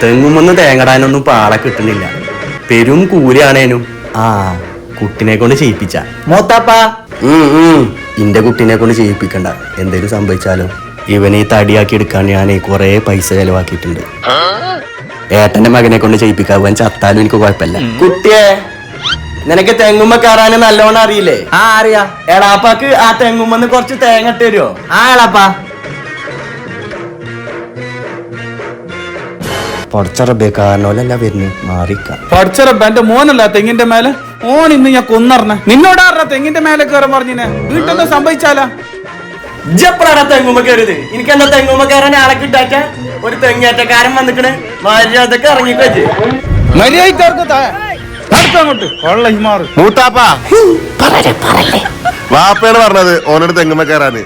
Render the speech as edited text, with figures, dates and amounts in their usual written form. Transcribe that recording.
തെങ്ങുമൊന്ന് തേങ്ങടാനൊന്നും പാളെ കിട്ടുന്നില്ല. പെരും കൂലിയാണേനും. ആ കുട്ടിനെ കൊണ്ട് ചെയ്യിപ്പിച്ച മൂത്താപ്പ ഇന്റെ കുട്ടിനെ കൊണ്ട് ചെയ്യിപ്പിക്കണ്ട. എന്തേലും സംഭവിച്ചാലോ? ഇവനെ തടിയാക്കി എടുക്കാൻ ഞാൻ കുറെ പൈസ ചെലവാക്കിയിട്ടുണ്ട്. ഏട്ടന്റെ മകനെ കൊണ്ട് ചെയ്യിപ്പിക്കാൻ ചത്താലും എനിക്ക് കുഴപ്പമില്ല. കുട്ടിയെ, നിനക്ക് തെങ്ങുമ്മ കയറാന് നല്ലോണം അറിയില്ലേ? ആ അറിയാ. എടാപ്പാക്ക് ആ തെങ്ങുമ്മന്ന് കുറച്ച് തേങ്ങ ഇട്ട് തരുമോ? ആ എളാപ്പാ. പൊടച്ചറബേ കാരണോലല്ല വരുന്നു. മാറിക്ക പഠിച്ചറബ എന്റെ മോനല്ല തെങ്ങിന്റെ മേലെ. ഓൻ ഇന്ന് ഞാൻ കൊന്നറിഞ്ഞ നിന്നോടാറ തെങ്ങിന്റെ മേലെ കയറാൻ പറഞ്ഞിനെ. വീട്ടൊന്നും സംഭവിച്ചാലാ? ഇജ്ജെപ്പഴാടാ തെങ്ങുമ്മ കയറിയത്? എനിക്ക് എന്താ തെങ്ങുമ്മ കയറാൻ ആളെ കിട്ടാറ്റ? ഒരു തെങ്ങേറ്റക്കാരൻ വന്നിക്കണ്. മര്യാദക്ക് ഇറങ്ങിക്കോച്ച്. അങ്ങോട്ട് കൊള്ള ഹിമാറ്. മൂത്താപ്പ വാപ്പയാണ് പറഞ്ഞത് ഓനോട് തെങ്ങുമ്മ കയറാന്.